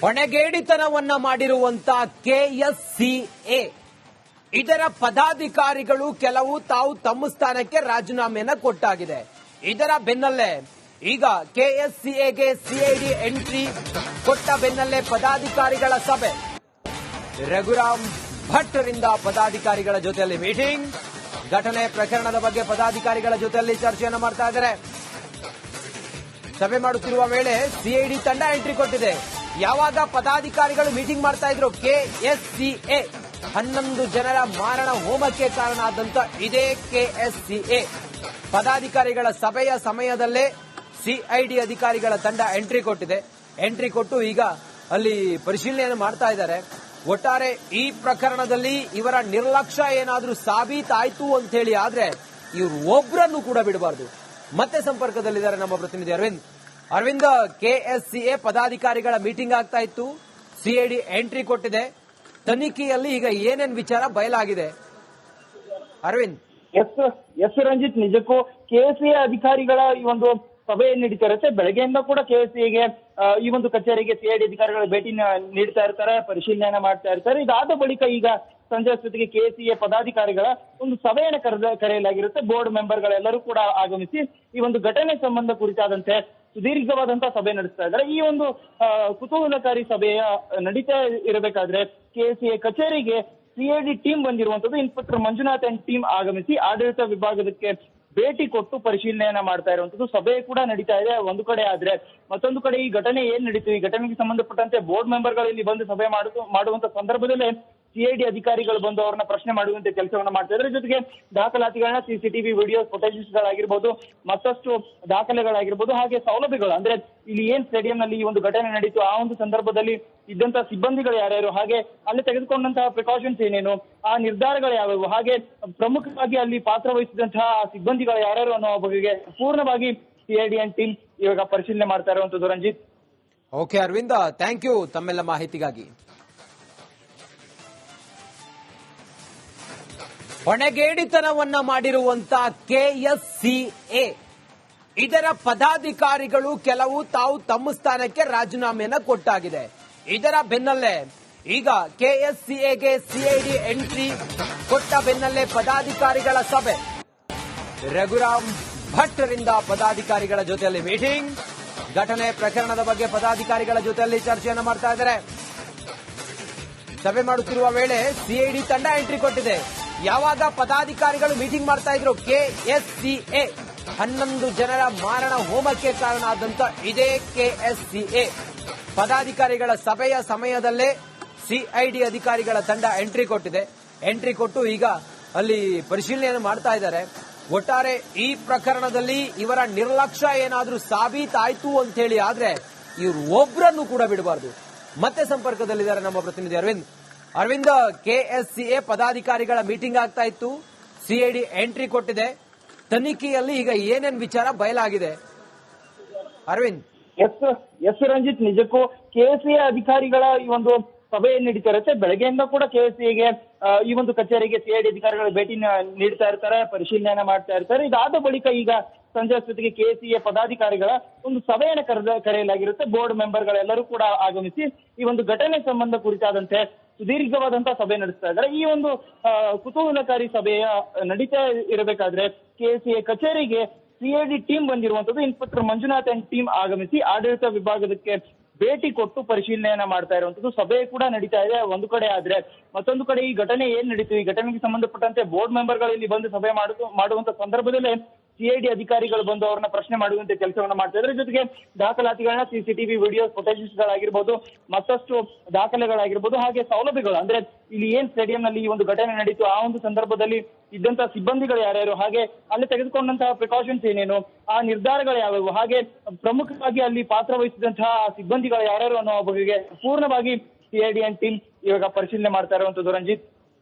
ಹೊಣೆಗೇಡಿತನವನ್ನ ಮಾಡಿರುವಂತ ಕೆಎಸ್ಸಿಎ ಇದರ ಪದಾಧಿಕಾರಿಗಳು ಕೆಲವು ತಾವು ತಮ್ಮ ಸ್ಥಾನಕ್ಕೆ ರಾಜೀನಾಮೆಯನ್ನ ಕೊಟ್ಟಾಗಿದೆ. ಇದರ ಬೆನ್ನಲ್ಲೇ ಈಗ ಕೆಎಸ್ಸಿಎಗೆ ಸಿಐಡಿ ಎಂಟ್ರಿ ಕೊಟ್ಟ ಬೆನ್ನಲ್ಲೇ ಪದಾಧಿಕಾರಿಗಳ ಸಭೆ. ರಘುರಾಮ್ ಭಟ್ರಿಂದ ಪದಾಧಿಕಾರಿಗಳ ಜೊತೆಯಲ್ಲಿ ಮೀಟಿಂಗ್. ಘಟನೆ ಪ್ರಕರಣದ ಬಗ್ಗೆ ಪದಾಧಿಕಾರಿಗಳ ಜೊತೆಯಲ್ಲಿ ಚರ್ಚೆಯನ್ನು ಮಾಡ್ತಾ ಇದ್ದಾರೆ. ಸಭೆ ಮಾಡುತ್ತಿರುವ ವೇಳೆ ಸಿಐಡಿ ತಂಡ ಎಂಟ್ರಿ ಕೊಟ್ಟಿದೆ. ಯಾವಾಗ ಪದಾಧಿಕಾರಿಗಳು ಮೀಟಿಂಗ್ ಮಾಡ್ತಾ ಇದ್ರು, ಕೆಎಸ್ಸಿಎ 11 ಜನರ ಮಾರಣ ಹೋಮಕ್ಕೆ ಕಾರಣ ಆದಂತ ಇದೇ ಕೆಎಸ್ಸಿಎ ಪದಾಧಿಕಾರಿಗಳ ಸಭೆಯ ಸಮಯದಲ್ಲೇ ಸಿಐಡಿ ಅಧಿಕಾರಿಗಳ ತಂಡ ಎಂಟ್ರಿ ಕೊಟ್ಟಿದೆ. ಎಂಟ್ರಿ ಕೊಟ್ಟು ಈಗ ಅಲ್ಲಿ ಪರಿಶೀಲನೆಯನ್ನು ಮಾಡ್ತಾ ಇದ್ದಾರೆ. ಒಟ್ಟಾರೆ ಈ ಪ್ರಕರಣದಲ್ಲಿ ಇವರ ನಿರ್ಲಕ್ಷ್ಯ ಏನಾದ್ರೂ ಸಾಬೀತಾಯ್ತು ಅಂತ ಹೇಳಿ ಆದ್ರೆ ಇವರು ಒಬ್ಬರನ್ನು ಕೂಡ ಬಿಡಬಾರದು. ಮತ್ತೆ ಸಂಪರ್ಕದಲ್ಲಿದ್ದಾರೆ ನಮ್ಮ ಪ್ರತಿನಿಧಿ ಅರವಿಂದ್. ಕೆಎಸ್ಸಿಎ ಪದಾಧಿಕಾರಿಗಳ ಮೀಟಿಂಗ್ ಆಗ್ತಾ ಇತ್ತು, ಸಿಐಡಿ ಎಂಟ್ರಿ ಕೊಟ್ಟಿದೆ. ತನಿಖೆಯಲ್ಲಿ ಈಗ ಏನೇನ್ ವಿಚಾರ ಬಯಲಾಗಿದೆ ಅರವಿಂದ್? ಎಸ್ ರಂಜಿತ್, ನಿಜಕ್ಕೂ ಕೆಎಸ್ಸಿಎ ಅಧಿಕಾರಿಗಳ ಈ ಒಂದು ಸಭೆ ನಡೀತಾ ಇರುತ್ತೆ. ಬೆಳಗ್ಗೆಯಿಂದ ಕೂಡ ಕೆಎಸ್ಸಿಎಗೆ ಈ ಒಂದು ಕಚೇರಿಗೆ ಸಿಐಡಿ ಅಧಿಕಾರಿಗಳು ಭೇಟಿ ನೀಡ್ತಾ ಇರ್ತಾರೆ, ಪರಿಶೀಲನೆಯನ್ನ ಮಾಡ್ತಾ ಇರ್ತಾರೆ. ಇದಾದ ಬಳಿಕ ಈಗ ಸಂಜೆ ಅಷ್ಟೊತ್ತಿಗೆ ಕೆಎಸ್ಸಿಎ ಪದಾಧಿಕಾರಿಗಳ ಒಂದು ಸಭೆಯನ್ನು ಕರೆಯಲಾಗಿರುತ್ತೆ. ಬೋರ್ಡ್ ಮೆಂಬರ್ಗಳೆಲ್ಲರೂ ಕೂಡ ಆಗಮಿಸಿ ಈ ಒಂದು ಘಟನೆ ಸಂಬಂಧ ಕುರಿತಾದಂತೆ ಸುದೀರ್ಘವಾದಂತಹ ಸಭೆ ನಡೆಸ್ತಾ ಇದ್ದಾರೆ. ಈ ಒಂದು ಕುತೂಹಲಕಾರಿ ಸಭೆಯ ನಡೀತಾ ಇರಬೇಕಾದ್ರೆ ಕೆಎಸ್ಸಿಎ ಕಚೇರಿಗೆ ಸಿಐಡಿ ಟೀಮ್ ಬಂದಿರುವಂತದ್ದು. ಇನ್ಸ್ಪೆಕ್ಟರ್ ಮಂಜುನಾಥ್ ಅಂಡ್ ಟೀಮ್ ಆಗಮಿಸಿ ಆಡಳಿತ ವಿಭಾಗಕ್ಕೆ ಭೇಟಿ ಕೊಟ್ಟು ಪರಿಶೀಲನೆಯನ್ನ ಮಾಡ್ತಾ ಇರುವಂತದ್ದು. ಸಭೆ ಕೂಡ ನಡೀತಾ ಇದೆ ಒಂದು ಕಡೆ. ಆದ್ರೆ ಮತ್ತೊಂದು ಕಡೆ ಈ ಘಟನೆ ಏನ್ ನಡೀತು, ಈ ಘಟನೆಗೆ ಸಂಬಂಧಪಟ್ಟಂತೆ ಬೋರ್ಡ್ ಮೆಂಬರ್ಗಳು ಇಲ್ಲಿ ಬಂದು ಸಭೆ ಮಾಡುವಂತ ಸಂದರ್ಭದಲ್ಲೇ ಸಿಐಡಿ ಅಧಿಕಾರಿಗಳು ಬಂದು ಅವರನ್ನ ಪ್ರಶ್ನೆ ಮಾಡುವಂತೆ ಕೆಲಸವನ್ನ ಮಾಡ್ತಾ ಇದ್ದಾರೆ. ಜೊತೆಗೆ ದಾಖಲಾತಿಗಳನ್ನ ಸಿಸಿಟಿವಿ ವಿಡಿಯೋ ಫುಟೇಜಸ್ಗಳಾಗಿರ್ಬೋದು, ಮತ್ತಷ್ಟು ದಾಖಲೆಗಳಾಗಿರ್ಬೋದು, ಹಾಗೆ ಸೌಲಭ್ಯಗಳು ಅಂದ್ರೆ ಇಲ್ಲಿ ಏನ್ ಸ್ಟೇಡಿಯಂ ನಲ್ಲಿ ಈ ಒಂದು ಘಟನೆ ನಡೀತು ಆ ಒಂದು ಸಂದರ್ಭದಲ್ಲಿ ಇದ್ದಂತಹ ಸಿಬ್ಬಂದಿಗಳು ಯಾರ್ಯಾರು, ಹಾಗೆ ಅಲ್ಲಿ ತೆಗೆದುಕೊಂಡಂತಹ ಪ್ರಿಕಾಷನ್ಸ್ ಏನೇನು, ಆ ನಿರ್ಧಾರಗಳು ಯಾವ್ಯಾವು, ಹಾಗೆ ಪ್ರಮುಖವಾಗಿ ಅಲ್ಲಿ ಪಾತ್ರ ವಹಿಸಿದಂತಹ ಸಿಬ್ಬಂದಿಗಳು ಯಾರ್ಯಾರು ಅನ್ನೋ ಬಗೆಗೆ ಪೂರ್ಣವಾಗಿ ಸಿಐಡಿ ಅಂಡ್ ಟೀಮ್ ಇವಾಗ ಪರಿಶೀಲನೆ ಮಾಡ್ತಾ ಇರುವಂತದ್ದು. Ranjit. Okay Aravind, thank you ತಮ್ಮೆಲ್ಲ ಮಾಹಿತಿಗಾಗಿ. ಹೊಣೆಗೇಡಿತನವನ್ನ ಮಾಡಿರುವಂತ ಕೆಎಸ್ಸಿಎ ಇದರ ಪದಾಧಿಕಾರಿಗಳು ಕೆಲವು ತಾವು ತಮ್ಮ ಸ್ಥಾನಕ್ಕೆ ರಾಜೀನಾಮೆಯನ್ನ ಕೊಟ್ಟಾಗಿದೆ. ಇದರ ಬೆನ್ನಲ್ಲೇ ಈಗ ಕೆಎಸ್ಸಿಎಗೆ ಸಿಐಡಿ ಎಂಟ್ರಿ ಕೊಟ್ಟ ಬೆನ್ನಲ್ಲೇ ಪದಾಧಿಕಾರಿಗಳ ಸಭೆ. ರಘುರಾಮ್ ಭಟ್ರಿಂದ ಪದಾಧಿಕಾರಿಗಳ ಜೊತೆಯಲ್ಲಿ ಮೀಟಿಂಗ್. ಘಟನೆ ಪ್ರಕರಣದ ಬಗ್ಗೆ ಪದಾಧಿಕಾರಿಗಳ ಜೊತೆಯಲ್ಲಿ ಚರ್ಚೆಯನ್ನು ಮಾಡ್ತಾ ಇದ್ದಾರೆ. ಸಭೆ ಮಾಡುತ್ತಿರುವ ವೇಳೆ ಸಿಐಡಿ ತಂಡ ಎಂಟ್ರಿ ಕೊಟ್ಟಿದೆ. ಯಾವಾಗ ಪದಾಧಿಕಾರಿಗಳು ಮೀಟಿಂಗ್ ಮಾಡ್ತಾ ಇದ್ರು, ಕೆಎಸ್ಸಿಎ 11 ಜನರ ಮಾರಣ ಹೋಮಕ್ಕೆ ಕಾರಣ ಆದಂತ ಇದೇ ಕೆಎಸ್ಸಿಎ ಪದಾಧಿಕಾರಿಗಳ ಸಭೆಯ ಸಮಯದಲ್ಲೇ ಸಿಐಡಿ ಅಧಿಕಾರಿಗಳ ತಂಡ ಎಂಟ್ರಿ ಕೊಟ್ಟಿದೆ. ಎಂಟ್ರಿ ಕೊಟ್ಟು ಈಗ ಅಲ್ಲಿ ಪರಿಶೀಲನೆಯನ್ನು ಮಾಡ್ತಾ ಇದ್ದಾರೆ. ಒಟ್ಟಾರೆ ಈ ಪ್ರಕರಣದಲ್ಲಿ ಇವರ ನಿರ್ಲಕ್ಷ್ಯ ಏನಾದ್ರೂ ಸಾಬೀತಾಯ್ತು ಅಂತ ಹೇಳಿ ಆದ್ರೆ ಇವರು ಒಬ್ಬರನ್ನು ಕೂಡ ಬಿಡಬಾರದು. ಮತ್ತೆ ಸಂಪರ್ಕದಲ್ಲಿದ್ದಾರೆ ನಮ್ಮ ಪ್ರತಿನಿಧಿ ಅರವಿಂದ್. ಕೆಎಸ್ಸಿಎ ಪದಾಧಿಕಾರಿಗಳ ಮೀಟಿಂಗ್ ಆಗ್ತಾ ಇತ್ತು, ಸಿಐಡಿ ಎಂಟ್ರಿ ಕೊಟ್ಟಿದೆ. ತನಿಖೆಯಲ್ಲಿ ಈಗ ಏನೇನ್ ವಿಚಾರ ಬಯಲಾಗಿದೆ ಅರವಿಂದ್? ಎಸ್ ರಂಜಿತ್, ನಿಜಕ್ಕೂ ಕೆಎಸ್ಸಿಎ ಅಧಿಕಾರಿಗಳ ಈ ಒಂದು ಸಭೆ ನಡೀತಾ ಇರುತ್ತೆ. ಬೆಳಗ್ಗೆಯಿಂದ ಕೂಡ ಕೆಎಸ್ಸಿಎಗೆ ಈ ಒಂದು ಕಚೇರಿಗೆ ಸಿಐಡಿ ಅಧಿಕಾರಿಗಳು ಭೇಟಿ ನೀಡ್ತಾ ಇರ್ತಾರೆ, ಪರಿಶೀಲನೆಯನ್ನ ಮಾಡ್ತಾ ಇರ್ತಾರೆ. ಇದಾದ ಬಳಿಕ ಈಗ ಸಂಜೆ ಅಷ್ಟೊತ್ತಿಗೆ ಕೆಎಸ್ಸಿಎ ಪದಾಧಿಕಾರಿಗಳ ಒಂದು ಸಭೆಯನ್ನು ಕರೆಯಲಾಗಿರುತ್ತೆ. ಬೋರ್ಡ್ ಮೆಂಬರ್ಗಳೆಲ್ಲರೂ ಕೂಡ ಆಗಮಿಸಿ ಈ ಒಂದು ಘಟನೆ ಸಂಬಂಧ ಕುರಿತಾದಂತೆ ಸುದೀರ್ಘವಾದಂತಹ ಸಭೆ ನಡೆಸ್ತಾ ಇದ್ದಾರೆ. ಈ ಒಂದು ಕುತೂಹಲಕಾರಿ ಸಭೆಯ ನಡೀತಾ ಇರಬೇಕಾದ್ರೆ ಕೆಎಸ್ಸಿಎ ಕಚೇರಿಗೆ ಸಿಐಡಿ ಟೀಮ್ ಬಂದಿರುವಂತದ್ದು. ಇನ್ಸ್ಪೆಕ್ಟರ್ ಮಂಜುನಾಥ್ ಅಂಡ್ ಟೀಮ್ ಆಗಮಿಸಿ ಆಡಳಿತ ವಿಭಾಗಕ್ಕೆ ಭೇಟಿ ಕೊಟ್ಟು ಪರಿಶೀಲನೆಯನ್ನ ಮಾಡ್ತಾ ಇರುವಂತದ್ದು. ಸಭೆ ಕೂಡ ನಡೀತಾ ಇದೆ ಒಂದು ಕಡೆ. ಆದ್ರೆ ಮತ್ತೊಂದು ಕಡೆ ಈ ಘಟನೆ ಏನ್ ನಡೀತು, ಈ ಘಟನೆಗೆ ಸಂಬಂಧಪಟ್ಟಂತೆ ಬೋರ್ಡ್ ಮೆಂಬರ್ಗಳು ಇಲ್ಲಿ ಬಂದು ಸಭೆ ಮಾಡುವಂತ ಸಂದರ್ಭದಲ್ಲೇ ಸಿಐಡಿ ಅಧಿಕಾರಿಗಳು ಬಂದು ಅವರನ್ನ ಪ್ರಶ್ನೆ ಮಾಡುವಂತೆ ಕೆಲಸವನ್ನ ಮಾಡ್ತಾ ಇದ್ದಾರೆ. ಜೊತೆಗೆ ದಾಖಲಾತಿಗಳನ್ನ ಸಿಸಿಟಿವಿ ವಿಡಿಯೋ ಫುಟೇಜಸ್ಗಳಾಗಿರ್ಬೋದು, ಮತ್ತಷ್ಟು ದಾಖಲೆಗಳಾಗಿರ್ಬೋದು, ಹಾಗೆ ಸೌಲಭ್ಯಗಳು ಅಂದ್ರೆ ಇಲ್ಲಿ ಏನ್ ಸ್ಟೇಡಿಯಂ ನಲ್ಲಿ ಈ ಒಂದು ಘಟನೆ ನಡೀತು ಆ ಒಂದು ಸಂದರ್ಭದಲ್ಲಿ ಇದ್ದಂತಹ ಸಿಬ್ಬಂದಿಗಳು ಯಾರ್ಯಾರು, ಹಾಗೆ ಅಲ್ಲಿ ತೆಗೆದುಕೊಂಡಂತಹ ಪ್ರಿಕಾಷನ್ಸ್ ಏನೇನು, ಆ ನಿರ್ಧಾರಗಳು ಯಾವ್ಯಾವು, ಹಾಗೆ ಪ್ರಮುಖವಾಗಿ ಅಲ್ಲಿ ಪಾತ್ರ ವಹಿಸಿದಂತಹ ಸಿಬ್ಬಂದಿಗಳು ಯಾರ್ಯಾರು ಅನ್ನೋ ಬಗೆಗೆ ಪೂರ್ಣವಾಗಿ ಸಿಐಡಿ ಅಂಡ್ ಟೀಮ್ ಇವಾಗ ಪರಿಶೀಲನೆ ಮಾಡ್ತಾ ಇರುವಂತದ್ದು. Ranjit.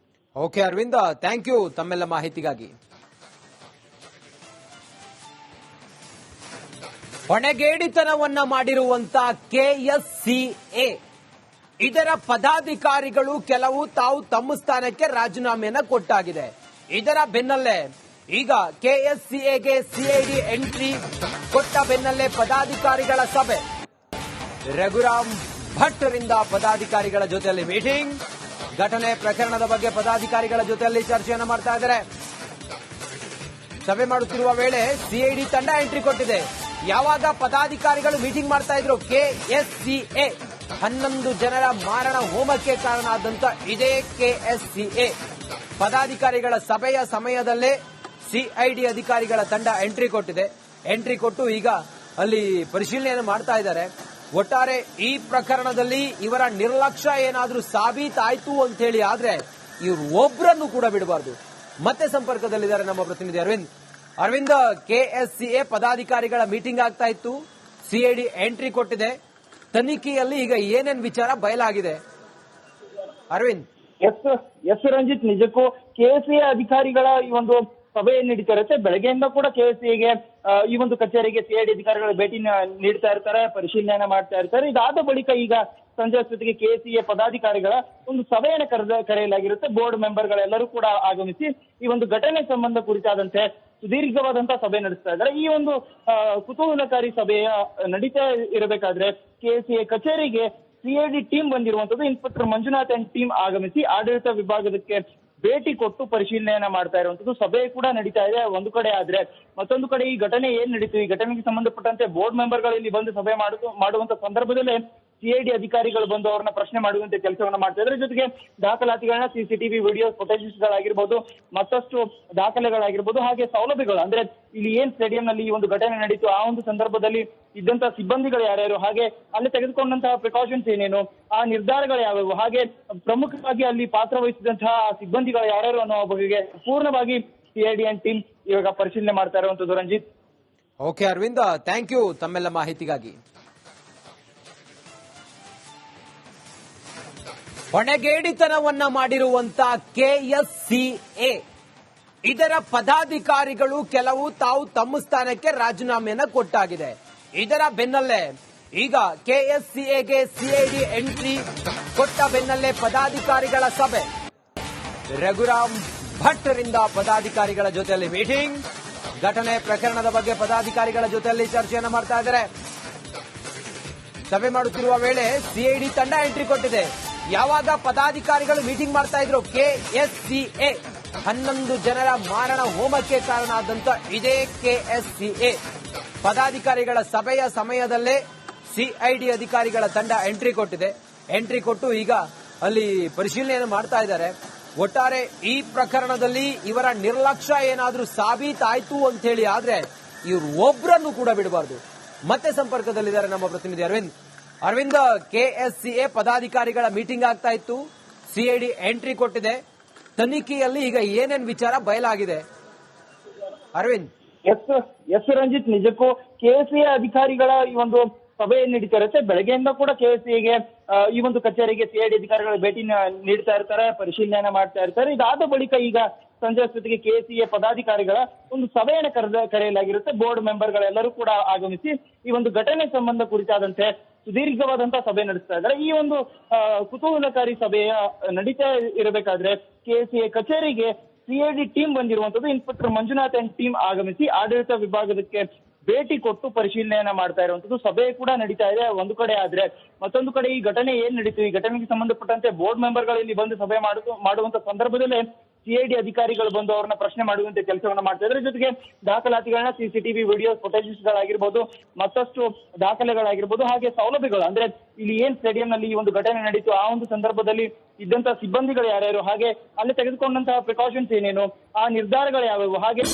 Okay Aravind, thank you ತಮ್ಮೆಲ್ಲ ಮಾಹಿತಿಗಾಗಿ. ಹೊಣೆಗೇಡಿತನವನ್ನ ಮಾಡಿರುವಂತ ಕೆಎಸ್ಸಿಎ ಇದರ ಪದಾಧಿಕಾರಿಗಳು ಕೆಲವು ತಾವು ತಮ್ಮ ಸ್ಥಾನಕ್ಕೆ ರಾಜೀನಾಮೆಯನ್ನ ಕೊಟ್ಟಾಗಿದೆ. ಇದರ ಬೆನ್ನಲ್ಲೇ ಈಗ ಕೆಎಸ್ಸಿಎಗೆ ಸಿಐಡಿ ಎಂಟ್ರಿ ಕೊಟ್ಟ ಬೆನ್ನಲ್ಲೇ ಪದಾಧಿಕಾರಿಗಳ ಸಭೆ. ರಘುರಾಮ್ ಭಟ್ಟರಿಂದ ಪದಾಧಿಕಾರಿಗಳ ಜೊತೆಯಲ್ಲಿ ಮೀಟಿಂಗ್. ಘಟನೆ ಪ್ರಕರಣದ ಬಗ್ಗೆ ಪದಾಧಿಕಾರಿಗಳ ಜೊತೆಯಲ್ಲಿ ಚರ್ಚೆಯನ್ನು ಮಾಡ್ತಾ ಇದ್ದಾರೆ. ಸಭೆ ಮಾಡುತ್ತಿರುವ ವೇಳೆ ಸಿಐಡಿ ತಂಡ ಎಂಟ್ರಿ ಕೊಟ್ಟಿದೆ. ಯಾವಾಗ ಪದಾಧಿಕಾರಿಗಳು ಮೀಟಿಂಗ್ ಮಾಡ್ತಾ ಇದ್ರು, ಕೆಎಸ್ಸಿಎ 11 ಜನರ ಮಾರಣ ಹೋಮಕ್ಕೆ ಕಾರಣ ಆದಂತ ಇದೇ ಕೆಎಸ್ಸಿಎ ಪದಾಧಿಕಾರಿಗಳ ಸಭೆಯ ಸಮಯದಲ್ಲೇ ಸಿಐಡಿ ಅಧಿಕಾರಿಗಳ ತಂಡ ಎಂಟ್ರಿ ಕೊಟ್ಟಿದೆ. ಎಂಟ್ರಿ ಕೊಟ್ಟು ಈಗ ಅಲ್ಲಿ ಪರಿಶೀಲನೆಯನ್ನು ಮಾಡ್ತಾ ಇದ್ದಾರೆ. ಒಟ್ಟಾರೆ ಈ ಪ್ರಕರಣದಲ್ಲಿ ಇವರ ನಿರ್ಲಕ್ಷ್ಯ ಏನಾದ್ರೂ ಸಾಬೀತಾಯ್ತು ಅಂತ ಹೇಳಿ ಆದ್ರೆ ಇವರು ಒಬ್ಬರನ್ನು ಕೂಡ ಬಿಡಬಾರದು. ಮತ್ತೆ ಸಂಪರ್ಕದಲ್ಲಿದ್ದಾರೆ ನಮ್ಮ ಪ್ರತಿನಿಧಿ ಅರವಿಂದ್. ಅರವಿಂದ್, ಕೆಎಸ್ಸಿಎ ಪದಾಧಿಕಾರಿಗಳ ಮೀಟಿಂಗ್ ಆಗ್ತಾ ಇತ್ತು, ಸಿಐಡಿ ಎಂಟ್ರಿ ಕೊಟ್ಟಿದೆ. ತನಿಖೆಯಲ್ಲಿ ಈಗ ಏನೇನ್ ವಿಚಾರ ಬಯಲಾಗಿದೆ ಅರವಿಂದ್? ಎಸ್ ರಂಜಿತ್, ನಿಜಕ್ಕೂ ಕೆಎಸ್ಸಿಎ ಅಧಿಕಾರಿಗಳ ಈ ಒಂದು ಸಭೆ ನಡೀತಾ ಇರುತ್ತೆ. ಬೆಳಗ್ಗೆಯಿಂದ ಕೂಡ ಕೆಎಸ್ಸಿಎಗೆ ಈ ಒಂದು ಕಚೇರಿಗೆ ಸಿಐಡಿ ಅಧಿಕಾರಿಗಳು ಭೇಟಿ ನೀಡ್ತಾ ಇರ್ತಾರೆ, ಪರಿಶೀಲನೆ ಮಾಡ್ತಾ ಇರ್ತಾರೆ. ಇದಾದ ಬಳಿಕ ಈಗ ಸಂಜೆ ಅಷ್ಟೊತ್ತಿಗೆ ಕೆಎಸ್ಸಿಎ ಪದಾಧಿಕಾರಿಗಳ ಒಂದು ಸಭೆಯನ್ನು ಕರೆಯಲಾಗಿರುತ್ತೆ. ಬೋರ್ಡ್ ಮೆಂಬರ್ಗಳೆಲ್ಲರೂ ಕೂಡ ಆಗಮಿಸಿ ಈ ಒಂದು ಘಟನೆ ಸಂಬಂಧ ಕುರಿತಾದಂತೆ ಸುದೀರ್ಘವಾದಂತಹ ಸಭೆ ನಡೆಸ್ತಾ ಇದ್ದಾರೆ. ಈ ಒಂದು ಕುತೂಹಲಕಾರಿ ಸಭೆಯ ನಡೀತಾ ಇರಬೇಕಾದ್ರೆ ಕೆಎಸ್ಸಿಎ ಕಚೇರಿಗೆ ಸಿಐಡಿ ಟೀಮ್ ಬಂದಿರುವಂತದ್ದು. ಇನ್ಸ್ಪೆಕ್ಟರ್ ಮಂಜುನಾಥ್ ಅಂಡ್ ಟೀಮ್ ಆಗಮಿಸಿ ಆಡಳಿತ ವಿಭಾಗಕ್ಕೆ ಭೇಟಿ ಕೊಟ್ಟು ಪರಿಶೀಲನೆಯನ್ನ ಮಾಡ್ತಾ ಇರುವಂತದ್ದು. ಸಭೆ ಕೂಡ ನಡೀತಾ ಇದೆ ಒಂದು ಕಡೆ, ಆದ್ರೆ ಮತ್ತೊಂದು ಕಡೆ ಈ ಘಟನೆ ಏನ್ ನಡೀತು, ಈ ಘಟನೆಗೆ ಸಂಬಂಧಪಟ್ಟಂತೆ ಬೋರ್ಡ್ ಮೆಂಬರ್ಗಳು ಇಲ್ಲಿ ಬಂದು ಸಭೆ ಮಾಡುವಂತ ಸಂದರ್ಭದಲ್ಲೇ ಸಿಐಡಿ ಅಧಿಕಾರಿಗಳು ಬಂದು ಅವರನ್ನ ಪ್ರಶ್ನೆ ಮಾಡುವಂತೆ ಕೆಲಸವನ್ನ ಮಾಡ್ತಾ ಇದ್ದಾರೆ. ಜೊತೆಗೆ ದಾಖಲಾತಿಗಳನ್ನ ಸಿಸಿಟಿವಿ ವಿಡಿಯೋ ಫುಟೇಜಸ್ಗಳಾಗಿರ್ಬೋದು, ಮತ್ತಷ್ಟು ದಾಖಲೆಗಳಾಗಿರ್ಬೋದು, ಹಾಗೆ ಸೌಲಭ್ಯಗಳು, ಅಂದ್ರೆ ಇಲ್ಲಿ ಏನ್ ಸ್ಟೇಡಿಯಂ ನಲ್ಲಿ ಈ ಒಂದು ಘಟನೆ ನಡೀತು ಆ ಒಂದು ಸಂದರ್ಭದಲ್ಲಿ ಇದ್ದಂತಹ ಸಿಬ್ಬಂದಿಗಳು ಯಾರ್ಯಾರು, ಹಾಗೆ ಅಲ್ಲಿ ತೆಗೆದುಕೊಂಡಂತಹ ಪ್ರಿಕಾಷನ್ಸ್ ಏನೇನು, ಆ ನಿರ್ಧಾರಗಳು ಯಾವ್ಯಾವು, ಹಾಗೆ ಪ್ರಮುಖವಾಗಿ ಅಲ್ಲಿ ಪಾತ್ರ ವಹಿಸಿದಂತಹ ಸಿಬ್ಬಂದಿಗಳು ಯಾರ್ಯಾರು ಅನ್ನೋ ಬಗೆಗೆ ಪೂರ್ಣವಾಗಿ ಸಿಐಡಿ ಅಂಡ್ ಟೀಮ್ ಇವಾಗ ಪರಿಶೀಲನೆ ಮಾಡ್ತಾ ಇರುವಂತದ್ದು. Ranjit. Okay Aravind, thank you ತಮ್ಮೆಲ್ಲ ಮಾಹಿತಿಗಾಗಿ. ಹೊಣೆಗೇಡಿತನವನ್ನ ಮಾಡಿರುವಂತ ಕೆಎಸ್ಸಿಎ ಇದರ ಪದಾಧಿಕಾರಿಗಳು ಕೆಲವು ತಾವು ತಮ್ಮ ಸ್ಥಾನಕ್ಕೆ ರಾಜೀನಾಮೆಯನ್ನ ಕೊಟ್ಟಾಗಿದೆ. ಇದರ ಬೆನ್ನಲ್ಲೇ ಈಗ ಕೆಎಸ್ಸಿಎಗೆ ಸಿಐಡಿ ಎಂಟ್ರಿ ಕೊಟ್ಟ ಬೆನ್ನಲ್ಲೇ ಪದಾಧಿಕಾರಿಗಳ ಸಭೆ. ರಘುರಾಮ್ ಭಟ್ಟರಿಂದ ಪದಾಧಿಕಾರಿಗಳ ಜೊತೆಯಲ್ಲಿ ಮೀಟಿಂಗ್. ಘಟನೆ ಪ್ರಕರಣದ ಬಗ್ಗೆ ಪದಾಧಿಕಾರಿಗಳ ಜೊತೆಯಲ್ಲಿ ಚರ್ಚೆಯನ್ನು ಮಾಡ್ತಾ ಇದ್ದಾರೆ. ಸಭೆ ಮಾಡುತ್ತಿರುವ ವೇಳೆ ಸಿಐಡಿ ತಂಡ ಎಂಟ್ರಿ ಕೊಟ್ಟಿದೆ. ಯಾವಾಗ ಪದಾಧಿಕಾರಿಗಳು ಮೀಟಿಂಗ್ ಮಾಡ್ತಾ ಇದ್ರು, ಕೆಎಸ್ಸಿಎ 11 ಜನರ ಮಾರಣ ಹೋಮಕ್ಕೆ ಕಾರಣ ಆದಂತ ಇದೇ ಕೆಎಸ್ಸಿಎ ಪದಾಧಿಕಾರಿಗಳ ಸಭೆಯ ಸಮಯದಲ್ಲೇ ಸಿಐಡಿ ಅಧಿಕಾರಿಗಳ ತಂಡ ಎಂಟ್ರಿ ಕೊಟ್ಟಿದೆ. ಎಂಟ್ರಿ ಕೊಟ್ಟು ಈಗ ಅಲ್ಲಿ ಪರಿಶೀಲನೆಯನ್ನು ಮಾಡ್ತಾ ಇದ್ದಾರೆ. ಒಟ್ಟಾರೆ ಈ ಪ್ರಕರಣದಲ್ಲಿ ಇವರ ನಿರ್ಲಕ್ಷ್ಯ ಏನಾದ್ರೂ ಸಾಬೀತಾಯ್ತು ಅಂತ ಹೇಳಿ ಆದ್ರೆ ಇವರು ಒಬ್ಬರನ್ನು ಕೂಡ ಬಿಡಬಾರದು. ಮತ್ತೆ ಸಂಪರ್ಕದಲ್ಲಿದ್ದಾರೆ ನಮ್ಮ ಪ್ರತಿನಿಧಿ ಅರವಿಂದ್. ಅರವಿಂದ್, ಕೆಎಸ್ಸಿಎ ಪದಾಧಿಕಾರಿಗಳ ಮೀಟಿಂಗ್ ಆಗ್ತಾ ಇತ್ತು, ಸಿಐಡಿ ಎಂಟ್ರಿ ಕೊಟ್ಟಿದೆ. ತನಿಖೆಯಲ್ಲಿ ಈಗ ಏನೇನ್ ವಿಚಾರ ಬಯಲಾಗಿದೆ ಅರವಿಂದ್? ಎಸ್ ರಂಜಿತ್, ನಿಜಕ್ಕೂ ಕೆಎಸ್ಸಿಎ ಅಧಿಕಾರಿಗಳ ಈ ಒಂದು ಸಭೆ ನಡೀತಾ ಇರುತ್ತೆ. ಬೆಳಗ್ಗೆಯಿಂದ ಕೂಡ ಕೆಎಸ್ಸಿಎಗೆ ಈ ಒಂದು ಕಚೇರಿಗೆ ಸಿಐಡಿ ಅಧಿಕಾರಿಗಳು ಭೇಟಿ ನೀಡ್ತಾ ಇರ್ತಾರೆ, ಪರಿಶೀಲನೆ ಮಾಡ್ತಾ ಇರ್ತಾರೆ. ಇದಾದ ಬಳಿಕ ಈಗ ಸಂಜೆ ಅಷ್ಟೊತ್ತಿಗೆ ಕೆಎಸ್ಸಿಎ ಪದಾಧಿಕಾರಿಗಳ ಒಂದು ಸಭೆಯನ್ನು ಕರೆಯಲಾಗಿರುತ್ತೆ. ಬೋರ್ಡ್ ಮೆಂಬರ್ಗಳೆಲ್ಲರೂ ಕೂಡ ಆಗಮಿಸಿ ಈ ಒಂದು ಘಟನೆ ಸಂಬಂಧ ಕುರಿತಾದಂತೆ ಸುದೀರ್ಘವಾದಂತಹ ಸಭೆ ನಡೆಸ್ತಾ ಇದ್ದಾರೆ. ಈ ಒಂದು ಕುತೂಹಲಕಾರಿ ಸಭೆಯ ನಡೀತಾ ಇರಬೇಕಾದ್ರೆ ಕೆಎಸ್ಸಿಎ ಕಚೇರಿಗೆ ಸಿಐಡಿ ಟೀಮ್ ಬಂದಿರುವಂತದ್ದು. ಇನ್ಸ್ಪೆಕ್ಟರ್ ಮಂಜುನಾಥ್ ಅಂಡ್ ಟೀಮ್ ಆಗಮಿಸಿ ಆಡಳಿತ ವಿಭಾಗಕ್ಕೆ ಭೇಟಿ ಕೊಟ್ಟು ಪರಿಶೀಲನೆಯನ್ನ ಮಾಡ್ತಾ ಇರುವಂತದ್ದು. ಸಭೆ ಕೂಡ ನಡೀತಾ ಇದೆ ಒಂದು ಕಡೆ, ಆದ್ರೆ ಮತ್ತೊಂದು ಕಡೆ ಈ ಘಟನೆ ಏನ್ ನಡೀತು, ಈ ಘಟನೆಗೆ ಸಂಬಂಧಪಟ್ಟಂತೆ ಬೋರ್ಡ್ ಮೆಂಬರ್ಗಳು ಇಲ್ಲಿ ಬಂದು ಸಭೆ ಮಾಡುವಂತ ಸಂದರ್ಭದಲ್ಲೇ ಸಿಐಡಿ ಅಧಿಕಾರಿಗಳು ಬಂದು ಅವರನ್ನ ಪ್ರಶ್ನೆ ಮಾಡುವಂತೆ ಕೆಲಸವನ್ನ ಮಾಡ್ತಾ ಇದ್ದಾರೆ. ಜೊತೆಗೆ ದಾಖಲಾತಿಗಳನ್ನ ಸಿಸಿಟಿವಿ ವಿಡಿಯೋ ಫುಟೇಜಸ್ಗಳಾಗಿರ್ಬೋದು, ಮತ್ತಷ್ಟು ದಾಖಲೆಗಳಾಗಿರ್ಬೋದು, ಹಾಗೆ ಸೌಲಭ್ಯಗಳು, ಅಂದ್ರೆ ಇಲ್ಲಿ ಏನ್ ಸ್ಟೇಡಿಯಂ ನಲ್ಲಿ ಈ ಒಂದು ಘಟನೆ ನಡೀತು ಆ ಒಂದು ಸಂದರ್ಭದಲ್ಲಿ ಇದ್ದಂತಹ ಸಿಬ್ಬಂದಿಗಳು ಯಾರ್ಯಾರು, ಹಾಗೆ ಅಲ್ಲಿ ತೆಗೆದುಕೊಂಡಂತಹ ಪ್ರಿಕಾಷನ್ಸ್ ಏನೇನು, ಆ ನಿರ್ಧಾರಗಳು ಯಾವ್ಯಾವು, ಹಾಗೆ